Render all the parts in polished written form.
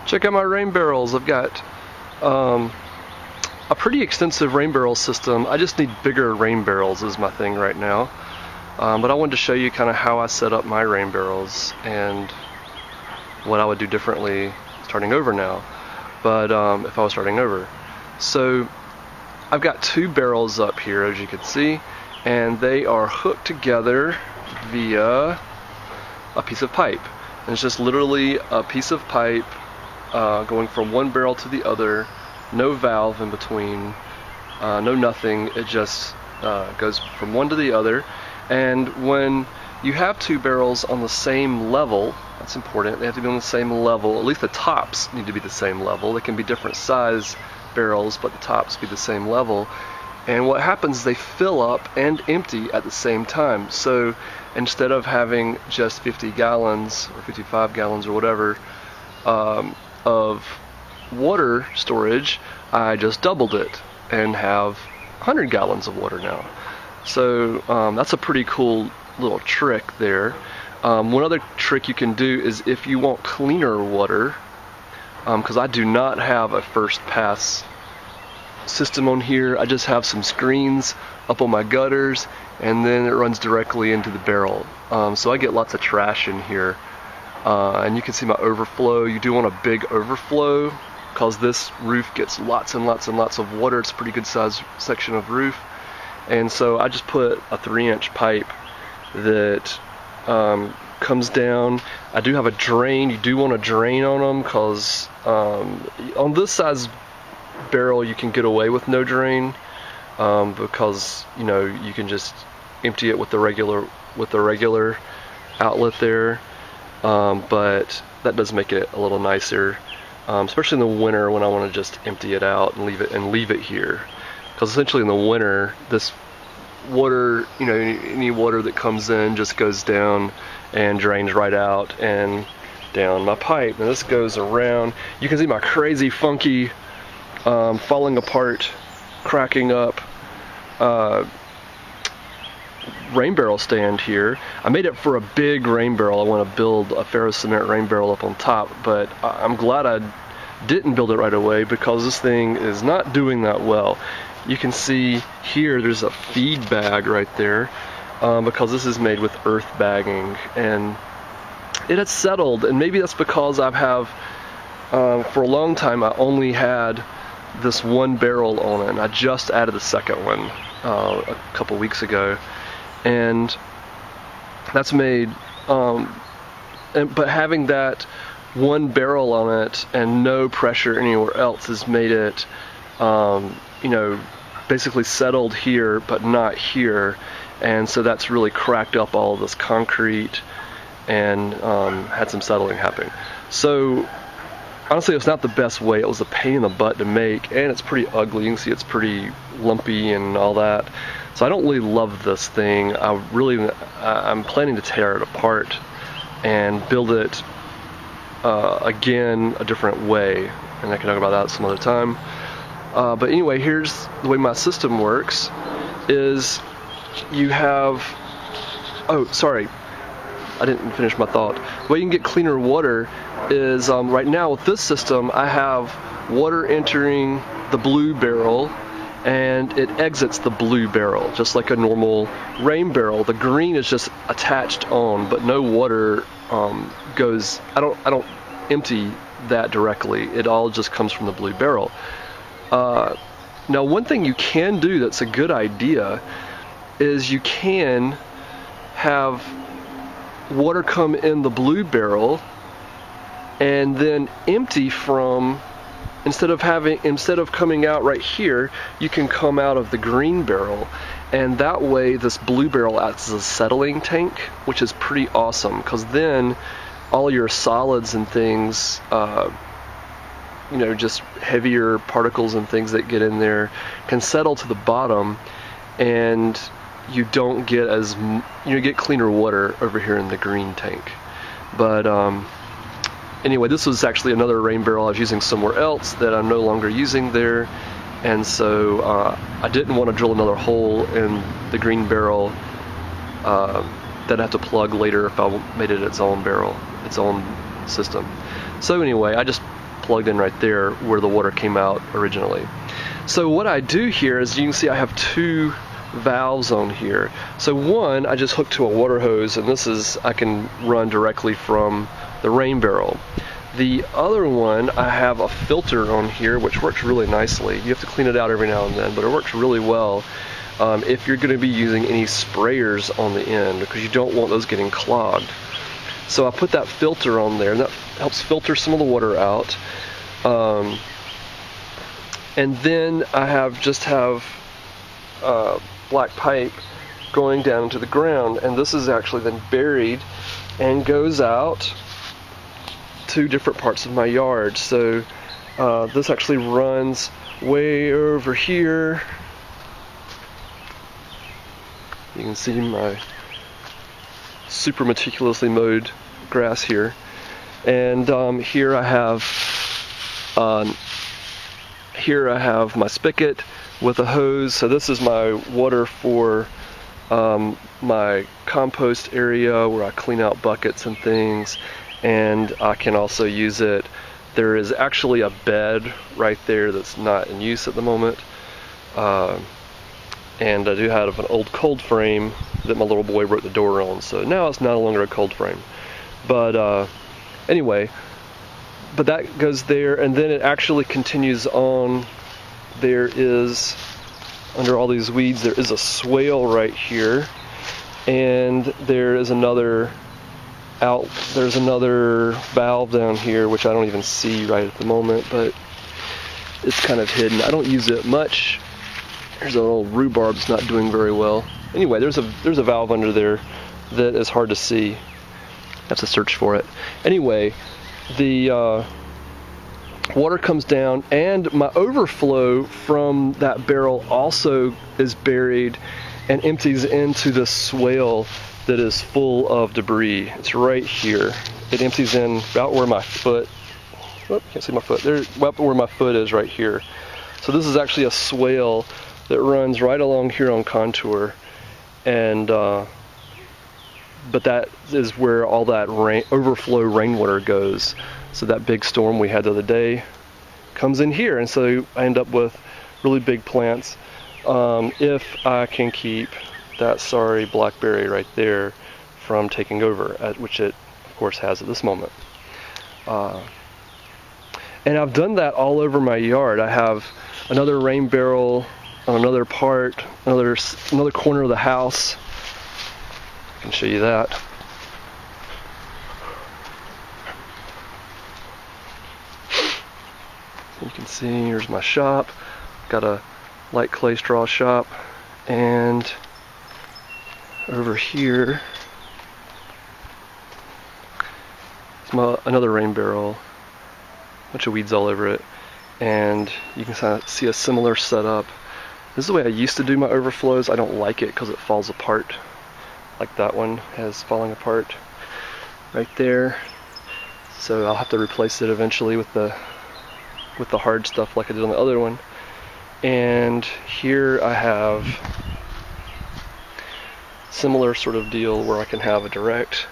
Check out my rain barrels. I've got a pretty extensive rain barrel system. I just need bigger rain barrels is my thing right now. But I wanted to show you kind of how I set up my rain barrels and what I would do differently starting over now. But if I was starting over. So I've got two barrels up here, as you can see, and they are hooked together via a piece of pipe. And it's just literally a piece of pipe going from one barrel to the other, no valve in between, no nothing. It just goes from one to the other. And when you have two barrels on the same level, that's important, they have to be on the same level, at least the tops need to be the same level. They can be different size barrels, but the tops be the same level. And what happens is they fill up and empty at the same time. So instead of having just 50 gallons or 55 gallons or whatever of water storage, I just doubled it and have 100 gallons of water now. So that's a pretty cool little trick there. One other trick you can do is if you want cleaner water, because I do not have a first pass system on here. I just have some screens up on my gutters, and then it runs directly into the barrel. So I get lots of trash in here, and you can see my overflow. You do want a big overflow because this roof gets lots and lots and lots of water. It's a pretty good size section of roof, and so I just put a 3-inch pipe that comes down. I do have a drain. You do want to drain on them because on this size barrel you can get away with no drain because you can just empty it with the regular outlet there, but that does make it a little nicer, especially in the winter when I want to just empty it out and leave it here, because essentially in the winter this water, any water that comes in just goes down and drains right out and down my pipe. And this goes around. You can see my crazy funky falling apart, cracking up rain barrel stand here. I made it for a big rain barrel. I want to build a ferrocement rain barrel up on top, but I'm glad I didn't build it right away because this thing is not doing that well. You can see here there's a feed bag right there because this is made with earth bagging, and it has settled. And maybe that's because I have for a long time I only had this one barrel on it, and I just added the second one a couple weeks ago, and that's made but having that one barrel on it and no pressure anywhere else has made it basically settled here but not here, and so that's really cracked up all of this concrete and had some settling happening. So honestly, it's not the best way. It was a pain in the butt to make, and it's pretty ugly. You can see it's pretty lumpy and all that. So I don't really love this thing. I'm planning to tear it apart and build it again a different way, and I can talk about that some other time. But anyway, here's the way my system works. Is you have, oh sorry, I didn't finish my thought. The way you can get cleaner water is right now with this system I have water entering the blue barrel and it exits the blue barrel just like a normal rain barrel. The green is just attached on, but no water goes. I don't empty that directly. It all just comes from the blue barrel. Now one thing you can do that's a good idea is you can have water come in the blue barrel and then empty from, instead of coming out right here, you can come out of the green barrel, and that way this blue barrel acts as a settling tank, which is pretty awesome because then all your solids and things, just heavier particles and things that get in there can settle to the bottom, and you don't get get cleaner water over here in the green tank. But anyway, this was actually another rain barrel I was using somewhere else that I'm no longer using there, and so I didn't want to drill another hole in the green barrel that I'd have to plug later if I made it its own barrel, its own system. So anyway, I just plugged in right there where the water came out originally. So what I do here is, you can see I have two valves on here. So one I just hook to a water hose, and this is, I can run directly from the rain barrel. The other one, I have a filter on here which works really nicely. You have to clean it out every now and then, but it works really well if you're going to be using any sprayers on the end, because you don't want those getting clogged. So I put that filter on there, and that helps filter some of the water out. And then I have black pipe going down into the ground, and this is actually then buried and goes out to different parts of my yard. So this actually runs way over here. You can see my super meticulously mowed grass here, and here I have my spigot with a hose. So this is my water for my compost area where I clean out buckets and things, and I can also use it. There is actually a bed right there that's not in use at the moment, and I do have an old cold frame that my little boy broke the door on, so now it's no longer a cold frame. But anyway, but that goes there, and then it actually continues on. There is, under all these weeds, there is a swale right here, and there is another there's another valve down here which I don't even see right at the moment, but it's kind of hidden. I don't use it much. There's an old rhubarb that's not doing very well. Anyway, there's a valve under there that is hard to see. I have to search for it. Anyway, the water comes down, and my overflow from that barrel also is buried and empties into the swale that is full of debris. It's right here. It empties in about where my foot, oh, can't see my foot, there, about where my foot is right here. So this is actually a swale that runs right along here on contour, and but that is where all that overflow rainwater goes. So that big storm we had the other day comes in here, and so I end up with really big plants. If I can keep that sorry blackberry right there from taking over, which it of course has at this moment. And I've done that all over my yard. I have another rain barrel on another part, another corner of the house. I can show you that. You can see here's my shop. Got a light clay straw shop, and over here is another rain barrel, bunch of weeds all over it, and you can kind of see a similar setup. This is the way I used to do my overflows. I don't like it because it falls apart, like that one has falling apart right there. So I'll have to replace it eventually with the hard stuff like I did on the other one. And here I have similar sort of deal where I can have a direct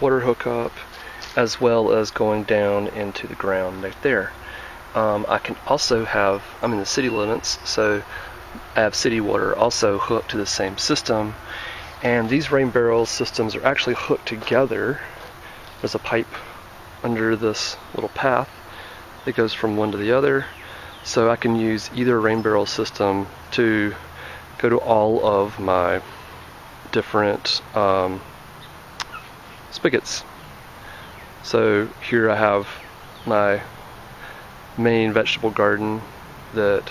water hookup as well as going down into the ground right there. I can also have, I'm in the city limits, so I have city water also hooked to the same system, and these rain barrel systems are actually hooked together. There's a pipe under this little path that goes from one to the other, so I can use either rain barrel system to go to all of my different spigots. So here I have my main vegetable garden that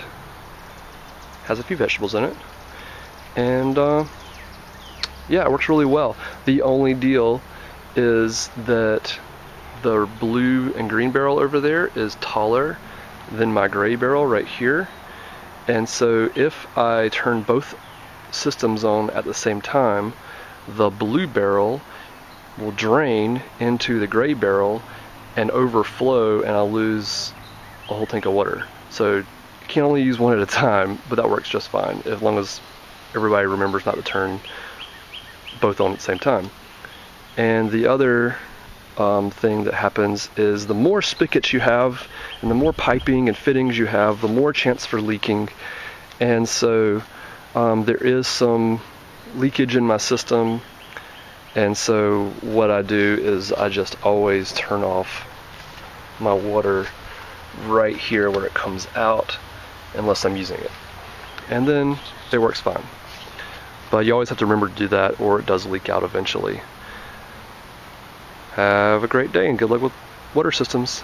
has a few vegetables in it, and yeah, it works really well. The only deal is that the blue and green barrel over there is taller than my gray barrel right here, and so if I turn both systems on at the same time, the blue barrel will drain into the gray barrel and overflow, and I'll lose a whole tank of water. So you can only use one at a time, but that works just fine as long as everybody remembers not to turn both on at the same time. And the other thing that happens is the more spigots you have and the more piping and fittings you have, the more chance for leaking. And so there is some leakage in my system, and so what I do is I just always turn off my water right here where it comes out unless I'm using it, and then it works fine. But you always have to remember to do that, or it does leak out eventually. Have a great day and good luck with water systems.